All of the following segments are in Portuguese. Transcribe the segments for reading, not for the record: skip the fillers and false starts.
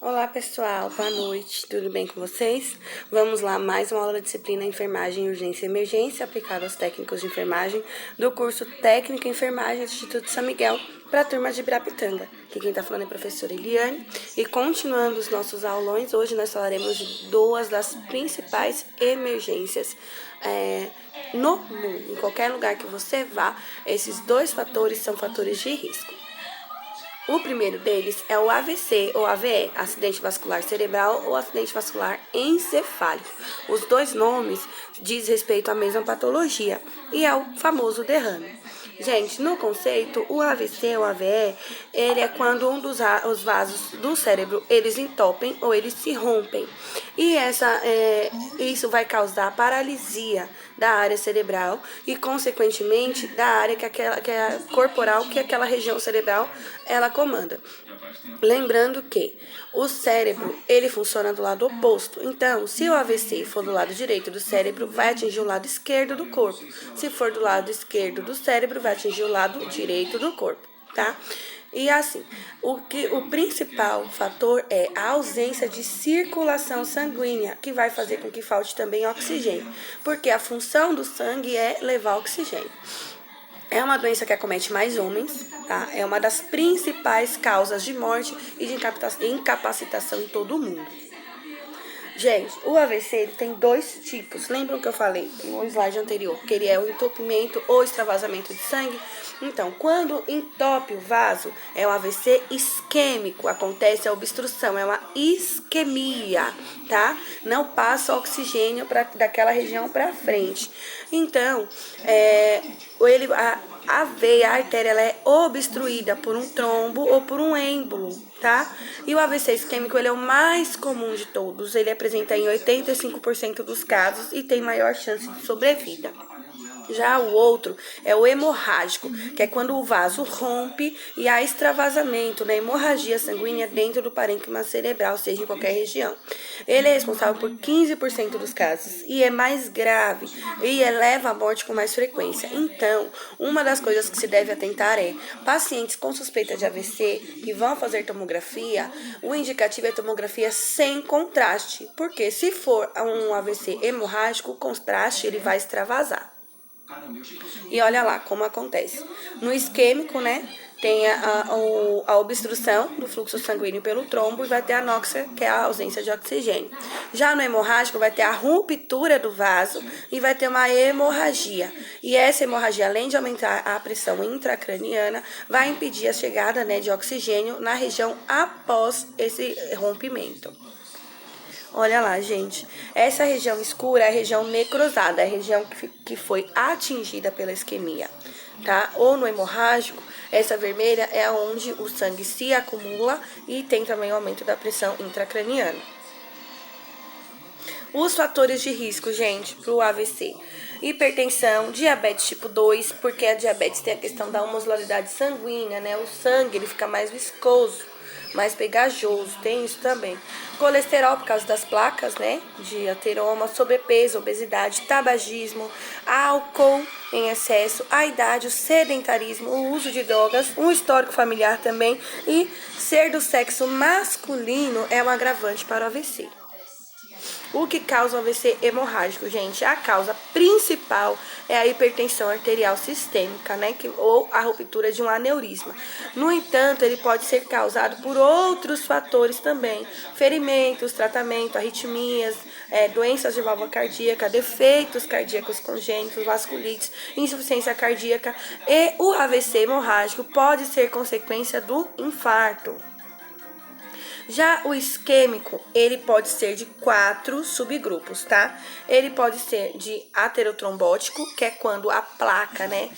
Olá pessoal, boa noite, tudo bem com vocês? Vamos lá, mais uma aula da disciplina Enfermagem, Urgência e Emergência aplicada aos técnicos de enfermagem do curso Técnico em Enfermagem do Instituto São Miguel para a turma de Ibirapitanga. Aqui quem está falando é a professora Eliane e continuando os nossos aulões, hoje nós falaremos de duas das principais emergências no mundo. Em qualquer lugar que você vá, esses dois fatores são fatores de risco. O primeiro deles é o AVC ou AVE, acidente vascular cerebral ou acidente vascular encefálico. Os dois nomes diz respeito à mesma patologia e é o famoso derrame. Gente, no conceito, o AVC ou AVE, ele é quando os vasos do cérebro, eles entopem ou eles se rompem. E isso vai causar paralisia da área cerebral e, consequentemente, da área que é corporal, que aquela região cerebral, ela comanda. Lembrando que o cérebro, ele funciona do lado oposto. Então, se o AVC for do lado direito do cérebro, vai atingir o lado esquerdo do corpo. Se for do lado esquerdo do cérebro, vai atingir o lado direito do corpo, tá? E assim, o principal fator é a ausência de circulação sanguínea, que vai fazer com que falte também oxigênio, porque a função do sangue é levar oxigênio. É uma doença que acomete mais homens, tá? É uma das principais causas de morte e de incapacitação em todo o mundo. Gente, o AVC ele tem dois tipos. Lembram que eu falei no slide anterior? Que ele é o entupimento ou extravasamento de sangue. Então, quando entope o vaso, é um AVC isquêmico. Acontece a obstrução, é uma isquemia, tá? Não passa oxigênio daquela região para frente. Então, a veia, a artéria, ela é obstruída por um trombo ou por um êmbolo, tá? E o AVC isquêmico, ele é o mais comum de todos. Ele apresenta em 85% dos casos e tem maior chance de sobrevida. Já o outro é o hemorrágico, que é quando o vaso rompe e há extravasamento, né, hemorragia sanguínea dentro do parênquima cerebral, seja em qualquer região. Ele é responsável por 15% dos casos e é mais grave e leva à morte com mais frequência. Então, uma das coisas que se deve atentar é pacientes com suspeita de AVC que vão fazer tomografia, o indicativo é tomografia sem contraste, porque se for um AVC hemorrágico, o contraste ele vai extravasar. E olha lá como acontece. No isquêmico, né, tem a obstrução do fluxo sanguíneo pelo trombo e vai ter a anóxia, que é a ausência de oxigênio. Já no hemorrágico, vai ter a ruptura do vaso e vai ter uma hemorragia. E essa hemorragia, além de aumentar a pressão intracraniana, vai impedir a chegada, né, de oxigênio na região após esse rompimento. Olha lá, gente, essa região escura é a região necrosada, é a região que foi atingida pela isquemia, tá? Ou no hemorrágico, essa vermelha é onde o sangue se acumula e tem também o aumento da pressão intracraniana. Os fatores de risco, gente, para o AVC. Hipertensão, diabetes tipo 2, porque a diabetes tem a questão da osmolaridade sanguínea, né? O sangue ele fica mais viscoso, mais pegajoso, tem isso também. Colesterol por causa das placas, né, de ateroma, sobrepeso, obesidade, tabagismo, álcool em excesso, a idade, o sedentarismo, o uso de drogas, um histórico familiar também e ser do sexo masculino é um agravante para o AVC. O que causa o AVC hemorrágico, gente? A causa principal é a hipertensão arterial sistêmica, né? Ou a ruptura de um aneurisma. No entanto, ele pode ser causado por outros fatores também. Ferimentos, tratamento, arritmias, doenças de válvula cardíaca, defeitos cardíacos congênitos, vasculites, insuficiência cardíaca. E o AVC hemorrágico pode ser consequência do infarto. Já o isquêmico, ele pode ser de 4 subgrupos, tá? Ele pode ser de aterotrombótico, que é quando a placa, né,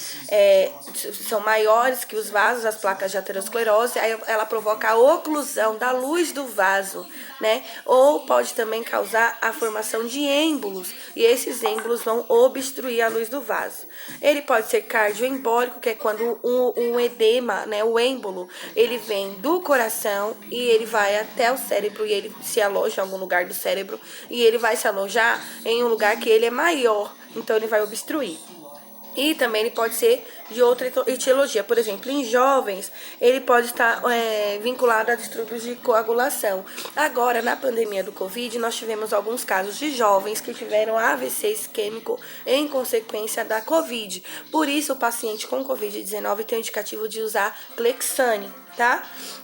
são maiores que os vasos, as placas de aterosclerose, aí ela provoca a oclusão da luz do vaso, né? Ou pode também causar a formação de êmbolos, e esses êmbolos vão obstruir a luz do vaso. Ele pode ser cardioembólico, que é quando um edema, né, o êmbolo, ele vem do coração e ele vai até o cérebro e ele se aloja em algum lugar do cérebro e ele vai se alojar em um lugar que ele é maior, então ele vai obstruir. E também ele pode ser de outra etiologia. Por exemplo, em jovens, ele pode estar vinculado a distúrbios de coagulação. Agora, na pandemia do Covid, nós tivemos alguns casos de jovens que tiveram AVC isquêmico em consequência da Covid. Por isso, o paciente com Covid-19 tem o indicativo de usar Clexane, tá?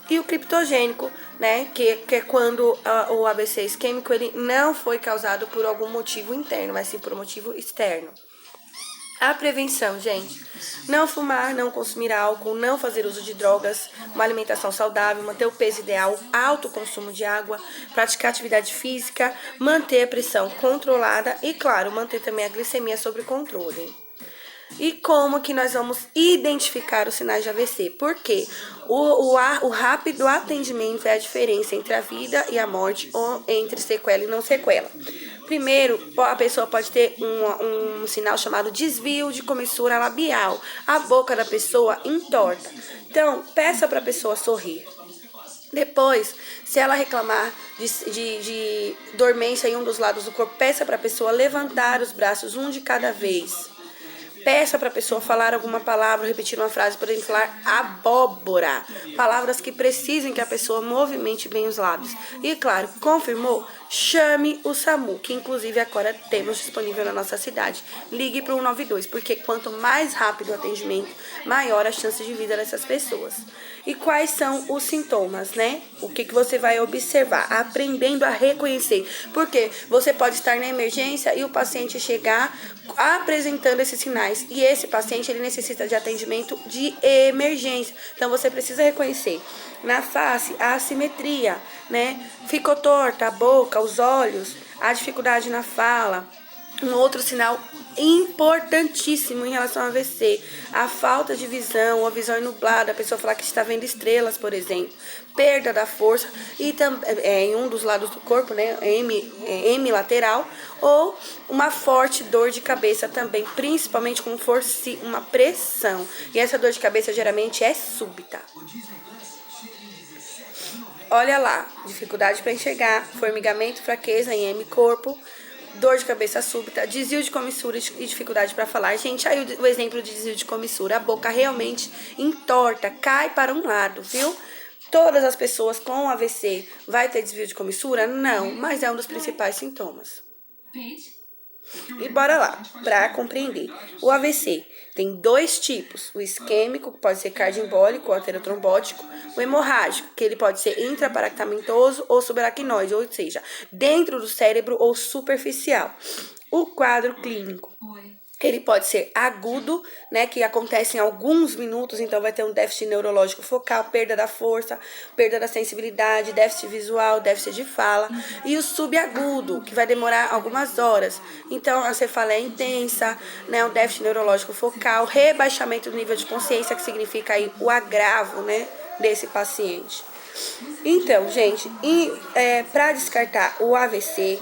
E o criptogênico, né, que é quando o AVC isquêmico ele não foi causado por algum motivo interno, mas sim por um motivo externo. A prevenção, gente. Não fumar, não consumir álcool, não fazer uso de drogas, uma alimentação saudável, manter o peso ideal, alto consumo de água, praticar atividade física, manter a pressão controlada e, claro, manter também a glicemia sob controle. E como que nós vamos identificar os sinais de AVC? Porque o rápido atendimento é a diferença entre a vida e a morte ou entre sequela e não sequela. Primeiro, a pessoa pode ter um sinal chamado desvio de comissura labial. A boca da pessoa entorta. Então, peça para a pessoa sorrir. Depois, se ela reclamar de dormência em um dos lados do corpo, peça para a pessoa levantar os braços, um de cada vez. Peça para a pessoa falar alguma palavra, repetir uma frase, por exemplo, falar abóbora. Palavras que precisem que a pessoa movimente bem os lábios. E, claro, confirmou? Chame o SAMU, que inclusive agora temos disponível na nossa cidade. Ligue para o 192, porque quanto mais rápido o atendimento, maior a chance de vida dessas pessoas. E quais são os sintomas, né? O que você vai observar? Aprendendo a reconhecer. Porque você pode estar na emergência e o paciente chegar apresentando esses sinais. E esse paciente, ele necessita de atendimento de emergência. Então, você precisa reconhecer. Na face, a assimetria, né? Ficou torta a boca, os olhos, a dificuldade na fala. Um outro sinal importantíssimo em relação ao AVC, a falta de visão, ou a visão nublada, a pessoa falar que está vendo estrelas, por exemplo, perda da força e em um dos lados do corpo, né, hemilateral, ou uma forte dor de cabeça também, principalmente com uma pressão. E essa dor de cabeça geralmente é súbita. Olha lá, dificuldade para enxergar, formigamento, fraqueza em hemicorpo, dor de cabeça súbita, desvio de comissura e dificuldade para falar. Gente, aí o exemplo de desvio de comissura, a boca realmente entorta, cai para um lado, viu? Todas as pessoas com AVC vai ter desvio de comissura? Não, mas é um dos principais sintomas. E bora lá, para compreender. O AVC tem dois tipos, o isquêmico, que pode ser cardioembólico ou arteriotrombótico, o hemorrágico, que ele pode ser intraparactamentoso ou subaracnoide, ou seja, dentro do cérebro ou superficial. O quadro clínico. Ele pode ser agudo, né, que acontece em alguns minutos, então vai ter um déficit neurológico focal, perda da força, perda da sensibilidade, déficit visual, déficit de fala. E o subagudo, que vai demorar algumas horas. Então, a cefaleia intensa, né, um déficit neurológico focal, rebaixamento do nível de consciência, que significa aí o agravo, né, desse paciente. Então, gente, para descartar o AVC,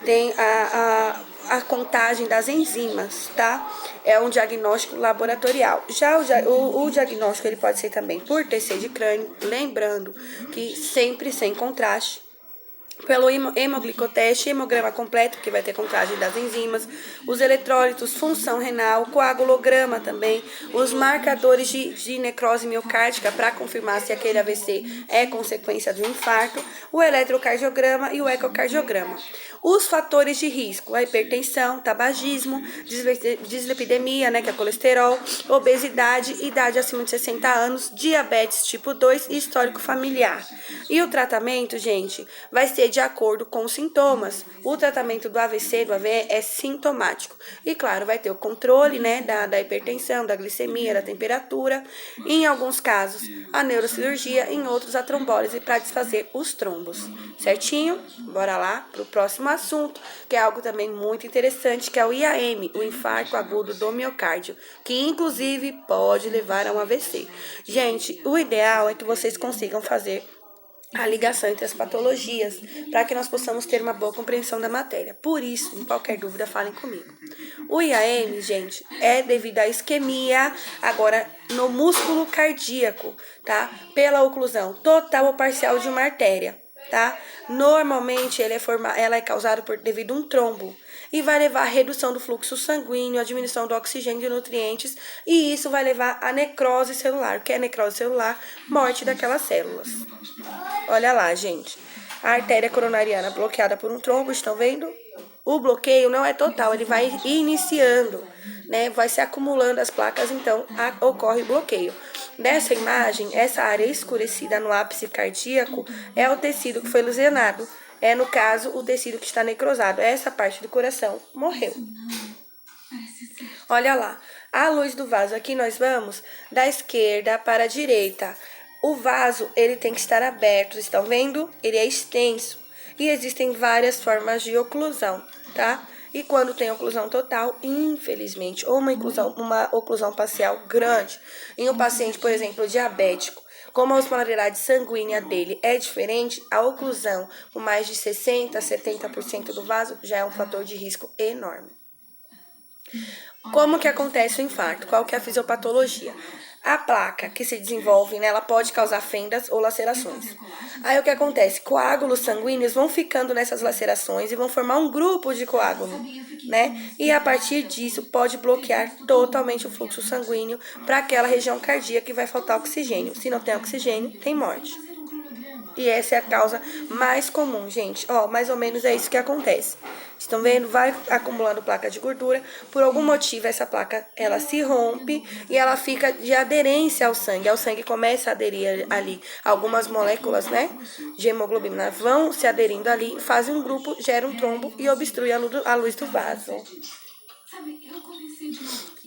tem a contagem das enzimas, tá? É um diagnóstico laboratorial. Já o diagnóstico ele pode ser também por TC de crânio, lembrando que sempre sem contraste. Pelo hemoglicoteste, hemograma completo, que vai ter contagem das enzimas, os eletrólitos, função renal, coagulograma também, os marcadores de necrose miocárdica para confirmar se aquele AVC é consequência de um infarto, o eletrocardiograma e o ecocardiograma. Os fatores de risco, a hipertensão, tabagismo, dislipidemia, né, que é colesterol, obesidade, idade acima de 60 anos, diabetes tipo 2 e histórico familiar. E o tratamento, gente, vai ser de acordo com os sintomas. O tratamento do AVC, do AVE, é sintomático. E, claro, vai ter o controle, né, da hipertensão, da glicemia, da temperatura. Em alguns casos, a neurocirurgia, em outros, a trombólise para desfazer os trombos. Certinho? Bora lá para o próximo assunto, que é algo também muito interessante, que é o IAM, o infarto agudo do miocárdio, que, inclusive, pode levar a um AVC. Gente, o ideal é que vocês consigam fazer a ligação entre as patologias, para que nós possamos ter uma boa compreensão da matéria. Por isso, em qualquer dúvida, falem comigo. O IAM, gente, é devido à isquemia, agora no músculo cardíaco, tá? Pela oclusão total ou parcial de uma artéria. tá? Normalmente ela é causada devido a um trombo e vai levar à redução do fluxo sanguíneo, à diminuição do oxigênio e de nutrientes, e isso vai levar à necrose celular. O que é necrose celular? Morte daquelas células. Olha lá, gente. A artéria coronariana bloqueada por um trombo, estão vendo? O bloqueio não é total, ele vai iniciando, né? Vai se acumulando as placas, então ocorre o bloqueio. Nessa imagem, essa área escurecida no ápice cardíaco é o tecido que foi lesionado. É, no caso, o tecido que está necrosado. Essa parte do coração morreu. Olha lá, a luz do vaso. Aqui nós vamos da esquerda para a direita. O vaso, ele tem que estar aberto, estão vendo? Ele é extenso. E existem várias formas de oclusão, tá? E quando tem oclusão total, infelizmente, ou uma oclusão parcial grande, em um paciente, por exemplo, diabético, como a osmolaridade sanguínea dele é diferente, a oclusão com mais de 60% a 70% do vaso já é um fator de risco enorme. Como que acontece o infarto? Qual que é a fisiopatologia? A placa que se desenvolve, né, ela pode causar fendas ou lacerações. Aí o que acontece? Coágulos sanguíneos vão ficando nessas lacerações e vão formar um grupo de coágulo, né? E a partir disso pode bloquear totalmente o fluxo sanguíneo para aquela região cardíaca que vai faltar oxigênio. Se não tem oxigênio, tem morte. E essa é a causa mais comum, gente. Ó, mais ou menos é isso que acontece. Estão vendo? Vai acumulando placa de gordura. Por algum motivo, essa placa, ela se rompe e ela fica de aderência ao sangue. O sangue começa a aderir ali. Algumas moléculas, né, de hemoglobina vão se aderindo ali, fazem um grupo, gera um trombo e obstrui a luz do vaso.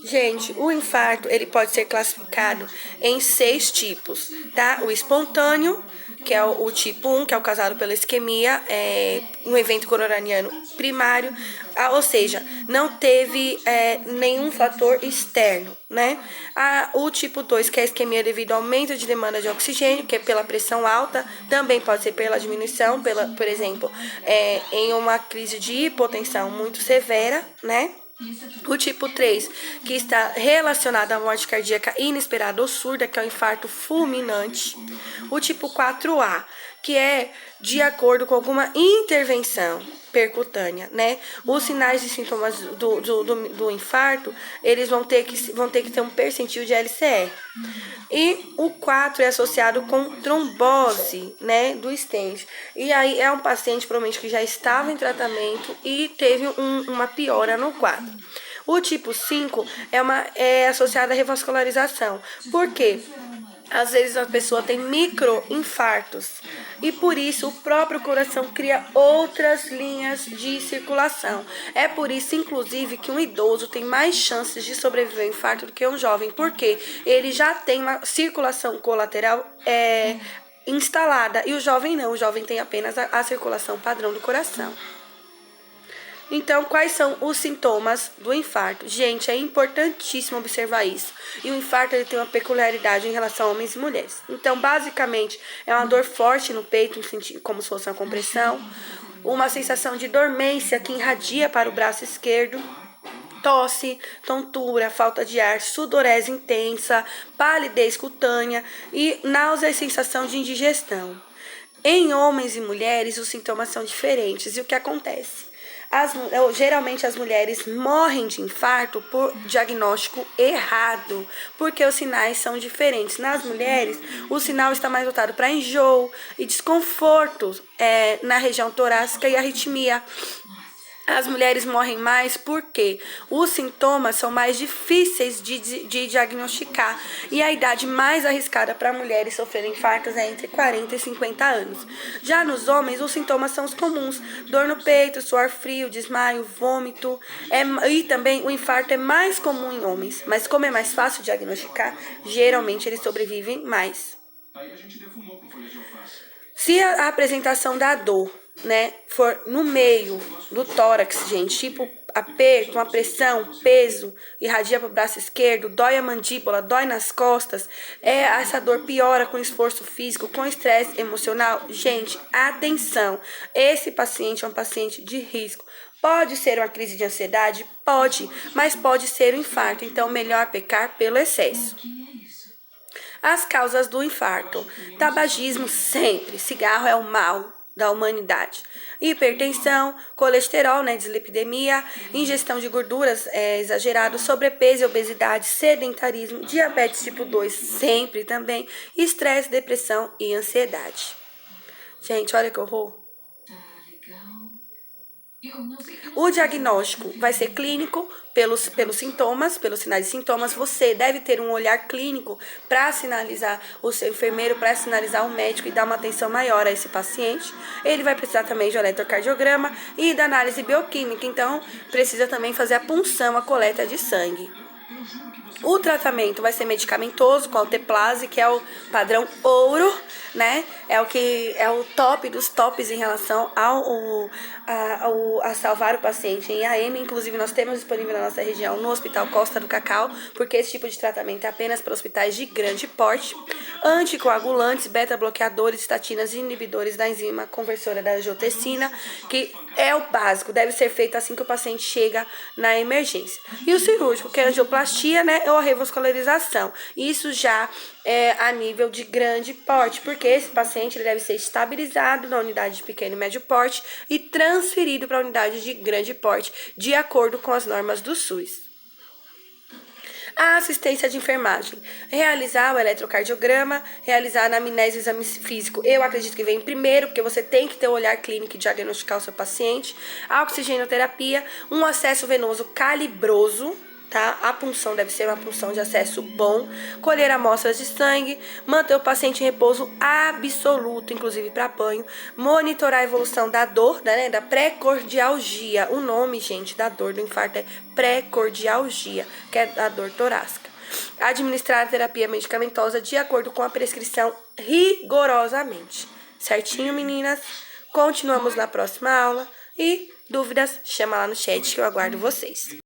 Gente, o infarto, ele pode ser classificado em 6 tipos, tá? O espontâneo, que é o tipo 1, que é o causado pela isquemia, um evento coronariano primário, ou seja, não teve nenhum fator externo, né? O tipo 2, que é a isquemia devido ao aumento de demanda de oxigênio, que é pela pressão alta, também pode ser pela diminuição, por exemplo, em uma crise de hipotensão muito severa, né? O tipo 3, que está relacionado à morte cardíaca inesperada ou surda, que é o infarto fulminante. O tipo 4A, que é de acordo com alguma intervenção percutânea, né? Os sinais e sintomas do infarto, eles vão ter que ter um percentil de LCR. E o 4 é associado com trombose, né, do stent. E aí é um paciente provavelmente que já estava em tratamento e teve uma piora no quadro. O tipo 5 é associado à revascularização. Por quê? Às vezes a pessoa tem microinfartos e por isso o próprio coração cria outras linhas de circulação. É por isso, inclusive, que um idoso tem mais chances de sobreviver ao infarto do que um jovem, porque ele já tem uma circulação colateral instalada e o jovem não. O jovem tem apenas a circulação padrão do coração. Então, quais são os sintomas do infarto? Gente, é importantíssimo observar isso. E o infarto ele tem uma peculiaridade em relação a homens e mulheres. Então, basicamente, é uma dor forte no peito, como se fosse uma compressão. Uma sensação de dormência que irradia para o braço esquerdo. Tosse, tontura, falta de ar, sudorese intensa, palidez cutânea e náusea e sensação de indigestão. Em homens e mulheres, os sintomas são diferentes. E o que acontece? Geralmente as mulheres morrem de infarto por diagnóstico errado, porque os sinais são diferentes. Nas mulheres, o sinal está mais voltado para enjoo e desconforto na região torácica e arritmia. As mulheres morrem mais porque os sintomas são mais difíceis de diagnosticar e a idade mais arriscada para mulheres sofrerem infartos é entre 40 e 50 anos. Já nos homens, os sintomas são os comuns: dor no peito, suor frio, desmaio, vômito. E também o infarto é mais comum em homens, mas como é mais fácil diagnosticar, geralmente eles sobrevivem mais. Se a apresentação da dor, né, for no meio do tórax, gente, tipo aperto, uma pressão, peso, irradia para o braço esquerdo, dói a mandíbula, dói nas costas, essa dor piora com esforço físico, com estresse emocional, gente, atenção, esse paciente é um paciente de risco. Pode ser uma crise de ansiedade? Pode, mas pode ser um infarto, então melhor pecar pelo excesso. As causas do infarto: tabagismo sempre, cigarro é o mal, da humanidade. Hipertensão, colesterol, né, dislipidemia, ingestão de gorduras exagerado, sobrepeso e obesidade, sedentarismo, diabetes tipo 2 sempre também, estresse, depressão e ansiedade. Gente, olha que horror. O diagnóstico vai ser clínico pelos sintomas, pelos sinais e sintomas. Você deve ter um olhar clínico para sinalizar o seu enfermeiro, para sinalizar o médico e dar uma atenção maior a esse paciente. Ele vai precisar também de eletrocardiograma e da análise bioquímica, então precisa também fazer a punção, a coleta de sangue. O tratamento vai ser medicamentoso com alteplase, que é o padrão ouro, né? É o top dos tops em relação a salvar o paciente em AM. Inclusive, nós temos disponível na nossa região no Hospital Costa do Cacau, porque esse tipo de tratamento é apenas para hospitais de grande porte. Anticoagulantes, beta-bloqueadores, estatinas e inibidores da enzima conversora da angiotensina, que é o básico, deve ser feito assim que o paciente chega na emergência. E o cirúrgico, que é a angioplastia, né, ou a revascularização. Isso já é a nível de grande porte, porque esse paciente ele deve ser estabilizado na unidade de pequeno e médio porte e transferido para a unidade de grande porte, de acordo com as normas do SUS. A assistência de enfermagem. Realizar o eletrocardiograma, realizar a anamnese e exame físico. Eu acredito que vem primeiro, porque você tem que ter o olhar clínico e diagnosticar o seu paciente. A oxigenoterapia, um acesso venoso calibroso, tá? A punção deve ser uma punção de acesso bom. Colher amostras de sangue, manter o paciente em repouso absoluto, inclusive para banho. Monitorar a evolução da dor, né, da pré-cardialgia. O nome, gente, da dor do infarto é pré-cardialgia, que é a dor torácica. Administrar a terapia medicamentosa de acordo com a prescrição rigorosamente. Certinho, meninas? Continuamos na próxima aula e dúvidas, chama lá no chat que eu aguardo vocês.